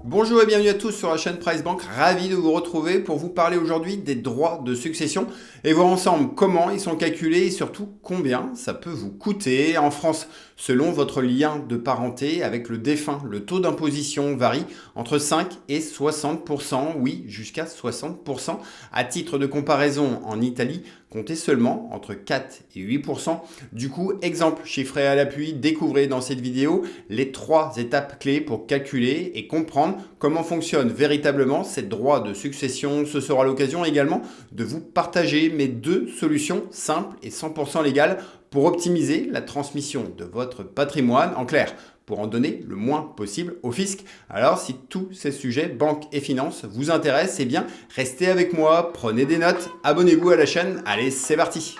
Bonjour et bienvenue à tous sur la chaîne Price Bank, ravi de vous retrouver pour vous parler aujourd'hui des droits de succession et voir ensemble comment ils sont calculés et surtout combien ça peut vous coûter. En France, selon votre lien de parenté avec le défunt, le taux d'imposition varie entre 5 et 60%, oui jusqu'à 60%. À titre de comparaison, en Italie, comptez seulement entre 4 et 8%. Du coup, exemple chiffré à l'appui, découvrez dans cette vidéo les 3 étapes clés pour calculer et comprendre comment fonctionne véritablement ces droits de succession. Ce sera l'occasion également de vous partager mes 2 solutions simples et 100% légales pour optimiser la transmission de votre patrimoine. En clair, pour en donner le moins possible au fisc. Alors si tous ces sujets, banque et finance, vous intéressent, eh bien restez avec moi, prenez des notes, abonnez-vous à la chaîne, allez c'est parti.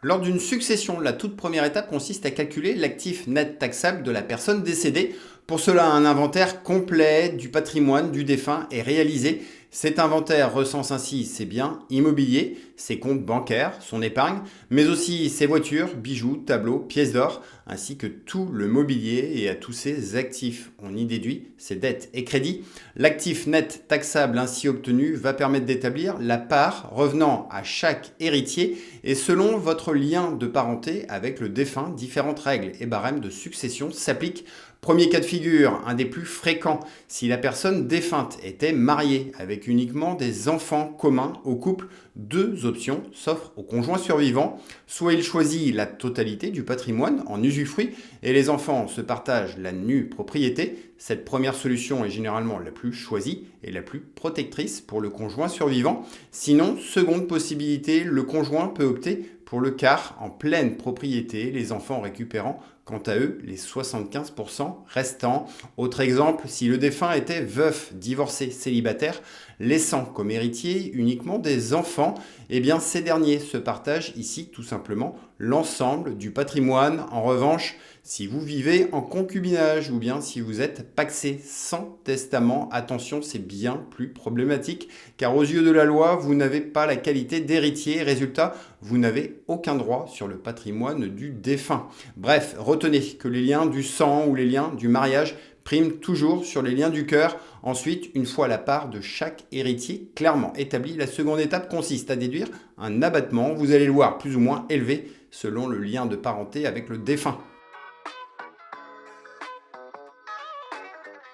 Lors d'une succession, la toute première étape consiste à calculer l'actif net taxable de la personne décédée. Pour cela, un inventaire complet du patrimoine du défunt est réalisé. Cet inventaire recense ainsi ses biens immobiliers, ses comptes bancaires, son épargne, mais aussi ses voitures, bijoux, tableaux, pièces d'or, ainsi que tout le mobilier et à tous ses actifs. On y déduit ses dettes et crédits. L'actif net taxable ainsi obtenu va permettre d'établir la part revenant à chaque héritier et selon votre lien de parenté avec le défunt, différentes règles et barèmes de succession s'appliquent. Premier cas de figure, un des plus fréquents, si la personne défunte était mariée avec uniquement des enfants communs au couple, 2 options s'offrent au conjoint survivant. Soit il choisit la totalité du patrimoine en usufruit et les enfants se partagent la nue propriété. Cette première solution est généralement la plus choisie et la plus protectrice pour le conjoint survivant. Sinon, seconde possibilité, le conjoint peut opter pour le quart en pleine propriété, les enfants récupérant quant à eux les 75% restants. Autre exemple, si le défunt était veuf, divorcé, célibataire, laissant comme héritier uniquement des enfants, eh bien ces derniers se partagent ici tout simplement l'ensemble du patrimoine. En revanche, si vous vivez en concubinage ou bien si vous êtes pacsé sans testament, attention, c'est bien plus problématique car aux yeux de la loi, vous n'avez pas la qualité d'héritier. Résultat, vous n'avez aucun droit sur le patrimoine du défunt. Bref, retenez que les liens du sang ou les liens du mariage priment toujours sur les liens du cœur. Ensuite, une fois la part de chaque héritier clairement établie, la seconde étape consiste à déduire un abattement. Vous allez le voir plus ou moins élevé selon le lien de parenté avec le défunt.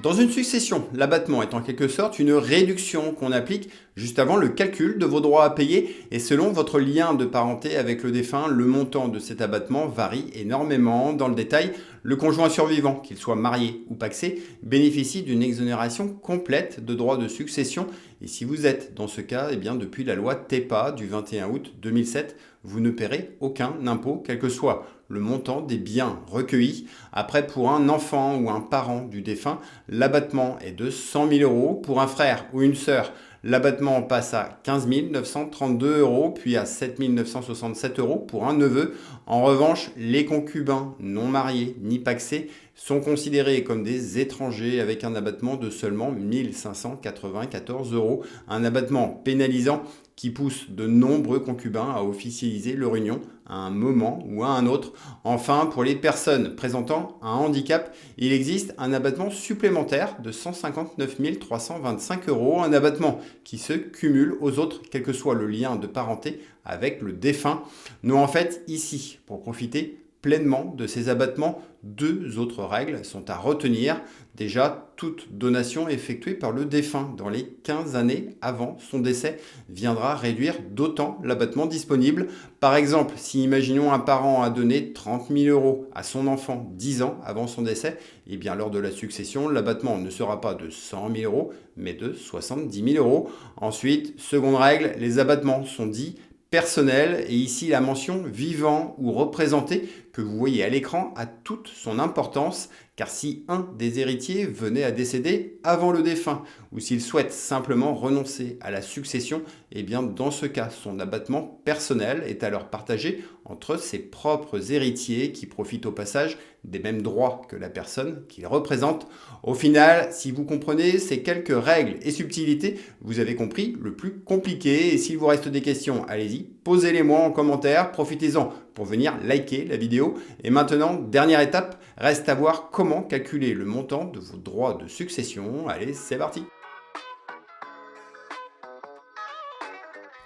Dans une succession, l'abattement est en quelque sorte une réduction qu'on applique juste avant le calcul de vos droits à payer et selon votre lien de parenté avec le défunt, le montant de cet abattement varie énormément. Dans le détail, le conjoint survivant, qu'il soit marié ou pacsé, bénéficie d'une exonération complète de droits de succession et si vous êtes dans ce cas, eh bien, depuis la loi TEPA du 21 août 2007, vous ne paierez aucun impôt, quel que soit le montant des biens recueillis. Après, pour un enfant ou un parent du défunt, l'abattement est de 100 000 euros. Pour un frère ou une sœur, l'abattement passe à 15 932 euros, puis à 7 967 euros pour un neveu. En revanche, les concubins non mariés ni pacsés sont considérés comme des étrangers avec un abattement de seulement 1 594 euros. Un abattement pénalisant qui pousse de nombreux concubins à officialiser leur union à un moment ou à un autre. Enfin, pour les personnes présentant un handicap, il existe un abattement supplémentaire de 159 325 euros, un abattement qui se cumule aux autres, quel que soit le lien de parenté avec le défunt. Nous en fait ici, pour profiter pleinement de ces abattements, 2 autres règles sont à retenir. Déjà, toute donation effectuée par le défunt dans les 15 années avant son décès viendra réduire d'autant l'abattement disponible. Par exemple, si imaginons un parent a donné 30 000 euros à son enfant 10 ans avant son décès, eh bien lors de la succession, l'abattement ne sera pas de 100 000 euros, mais de 70 000 euros. Ensuite, seconde règle, les abattements sont dits personnel et ici la mention vivant ou représenté que vous voyez à l'écran a toute son importance car si un des héritiers venait à décéder avant le défunt ou s'il souhaite simplement renoncer à la succession, eh bien dans ce cas son abattement personnel est alors partagé entre ses propres héritiers qui profitent au passage des mêmes droits que la personne qu'il représente. Au final, si vous comprenez ces quelques règles et subtilités, vous avez compris le plus compliqué. Et s'il vous reste des questions, allez-y, posez-les-moi en commentaire, profitez-en pour venir liker la vidéo. Et maintenant, dernière étape, reste à voir comment calculer le montant de vos droits de succession. Allez, c'est parti!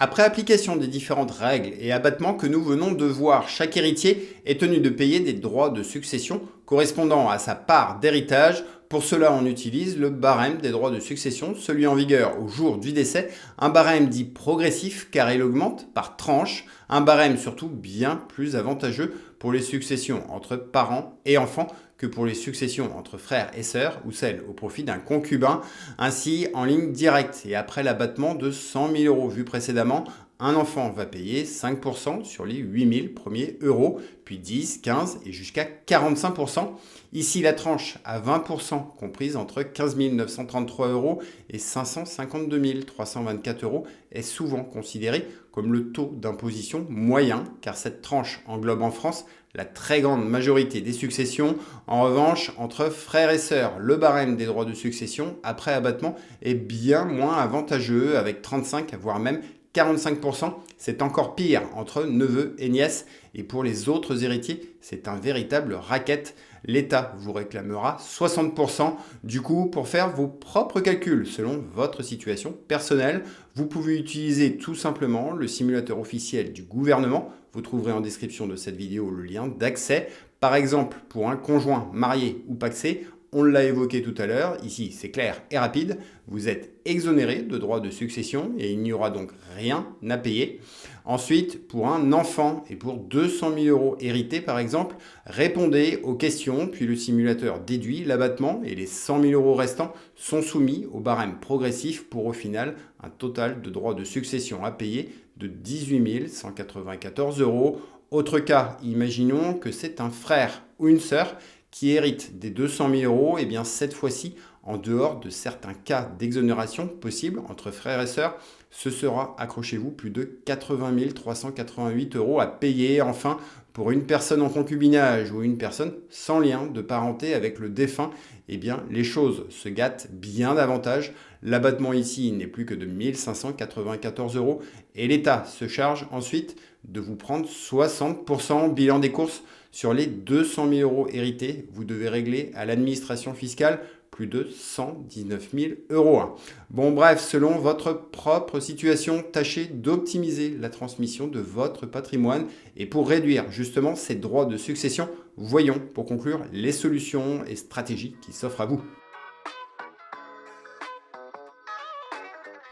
Après application des différentes règles et abattements que nous venons de voir, chaque héritier est tenu de payer des droits de succession correspondant à sa part d'héritage. Pour cela, on utilise le barème des droits de succession, celui en vigueur au jour du décès, un barème dit progressif car il augmente par tranche, un barème surtout bien plus avantageux pour les successions entre parents et enfants que pour les successions entre frères et sœurs ou celles au profit d'un concubin, ainsi en ligne directe. Et après l'abattement de 100 000 euros vu précédemment, un enfant va payer 5% sur les 8 000 premiers euros, puis 10, 15 et jusqu'à 45%. Ici, la tranche à 20% comprise entre 15 933 euros et 552 324 euros est souvent considérée comme le taux d'imposition moyen, car cette tranche englobe en France la très grande majorité des successions. En revanche, entre frères et sœurs, le barème des droits de succession après abattement est bien moins avantageux, avec 35 voire même 45%, c'est encore pire entre neveux et nièces. Et pour les autres héritiers, c'est un véritable racket. L'État vous réclamera 60%. Du coup, pour faire vos propres calculs selon votre situation personnelle, vous pouvez utiliser tout simplement le simulateur officiel du gouvernement. Vous trouverez en description de cette vidéo le lien d'accès. Par exemple, pour un conjoint marié ou pacsé, on l'a évoqué tout à l'heure, ici c'est clair et rapide, vous êtes exonéré de droits de succession et il n'y aura donc rien à payer. Ensuite, pour un enfant et pour 200 000 euros hérités par exemple, répondez aux questions, puis le simulateur déduit l'abattement et les 100 000 euros restants sont soumis au barème progressif pour au final un total de droits de succession à payer de 18 194 euros. Autre cas, imaginons que c'est un frère ou une sœur qui hérite des 200 000 euros, et bien cette fois-ci, en dehors de certains cas d'exonération possibles entre frères et sœurs, ce sera, accrochez-vous, plus de 80 388 euros à payer. Enfin, pour une personne en concubinage ou une personne sans lien de parenté avec le défunt, eh bien les choses se gâtent bien davantage. L'abattement ici n'est plus que de 1 594 euros et l'État se charge ensuite de vous prendre 60%. Bilan des courses, sur les 200 000 euros hérités, vous devez régler à l'administration fiscale plus de 119 000 euros. Bon bref, selon votre propre situation, tâchez d'optimiser la transmission de votre patrimoine. Et pour réduire justement ces droits de succession, voyons pour conclure les solutions et stratégies qui s'offrent à vous.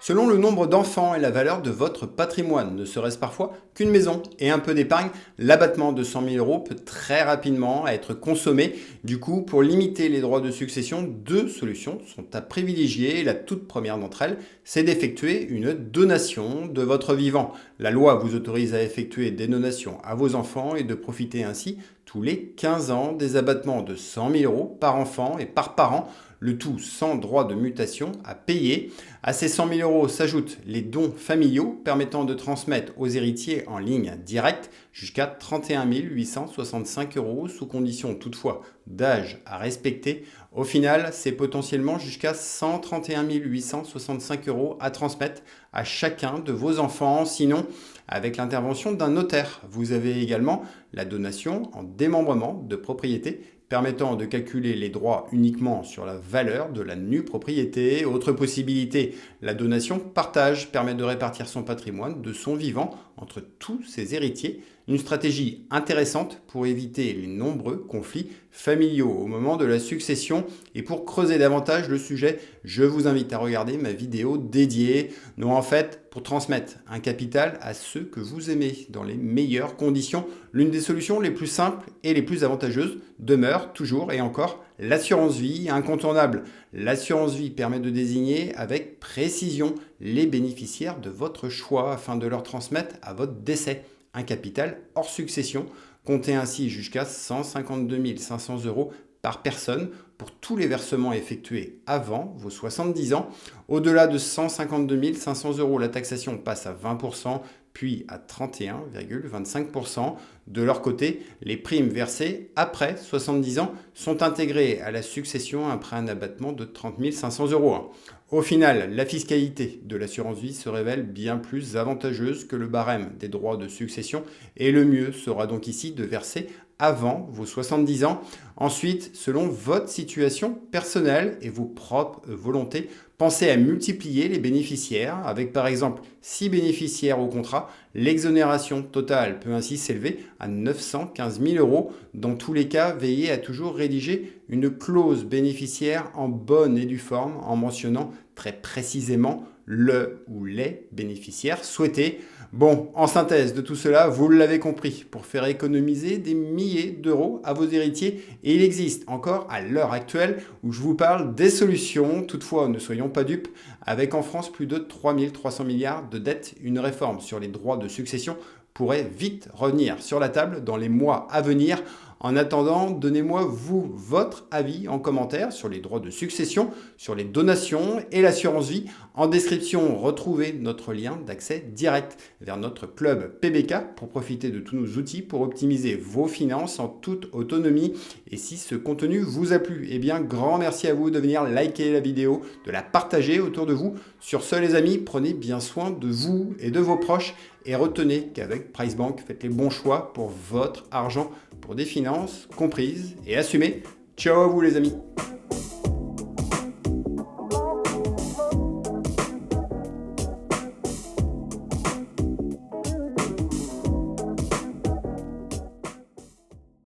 Selon le nombre d'enfants et la valeur de votre patrimoine, ne serait-ce parfois qu'une maison et un peu d'épargne, l'abattement de 100 000 euros peut très rapidement être consommé. Du coup, pour limiter les droits de succession, deux solutions sont à privilégier. La toute première d'entre elles, c'est d'effectuer une donation de votre vivant. La loi vous autorise à effectuer des donations à vos enfants et de profiter ainsi tous les 15 ans des abattements de 100 000 euros par enfant et par parent, le tout sans droit de mutation à payer. À ces 100 000 euros s'ajoutent les dons familiaux permettant de transmettre aux héritiers en ligne directe jusqu'à 31 865 euros, sous condition toutefois d'âge à respecter. Au final, c'est potentiellement jusqu'à 131 865 euros à transmettre à chacun de vos enfants, sinon avec l'intervention d'un notaire. Vous avez également la donation en démembrement de propriété permettant de calculer les droits uniquement sur la valeur de la nue propriété. Autre possibilité, la donation partage permet de répartir son patrimoine de son vivant entre tous ses héritiers. Une stratégie intéressante pour éviter les nombreux conflits familiaux au moment de la succession. Et pour creuser davantage le sujet, je vous invite à regarder ma vidéo dédiée. Non, en fait, pour transmettre un capital à ceux que vous aimez dans les meilleures conditions, l'une des solutions les plus simples et les plus avantageuses demeure toujours et encore l'assurance vie incontournable. L'assurance vie permet de désigner avec précision les bénéficiaires de votre choix afin de leur transmettre à votre décès un capital hors succession. Comptez ainsi jusqu'à 152 500 euros par personne pour tous les versements effectués avant vos 70 ans. Au-delà de 152 500 euros, la taxation passe à 20%, puis à 31,25%. De leur côté, les primes versées après 70 ans sont intégrées à la succession après un abattement de 30 500 euros. Au final, la fiscalité de l'assurance vie se révèle bien plus avantageuse que le barème des droits de succession et le mieux sera donc ici de verser avant vos 70 ans. Ensuite, selon votre situation personnelle et vos propres volontés, pensez à multiplier les bénéficiaires avec par exemple 6 bénéficiaires au contrat. L'exonération totale peut ainsi s'élever à 915 000 euros. Dans tous les cas, veillez à toujours rédiger une clause bénéficiaire en bonne et due forme en mentionnant très précisément le ou les bénéficiaires souhaités. Bon, en synthèse de tout cela, vous l'avez compris, pour faire économiser des milliers d'euros à vos héritiers, et il existe encore à l'heure actuelle où je vous parle des solutions. Toutefois, ne soyons pas dupes, avec en France plus de 3 300 milliards de dettes, une réforme sur les droits de succession pourrait vite revenir sur la table dans les mois à venir. En attendant, donnez-moi vous votre avis en commentaire sur les droits de succession, sur les donations et l'assurance vie. En description, retrouvez notre lien d'accès direct vers notre club PBK pour profiter de tous nos outils pour optimiser vos finances en toute autonomie. Et si ce contenu vous a plu, eh bien grand merci à vous de venir liker la vidéo, de la partager autour de vous. Sur ce les amis, prenez bien soin de vous et de vos proches et retenez qu'avec PriceBank, faites les bons choix pour votre argent, pour des finances comprises et assumées. Ciao à vous les amis!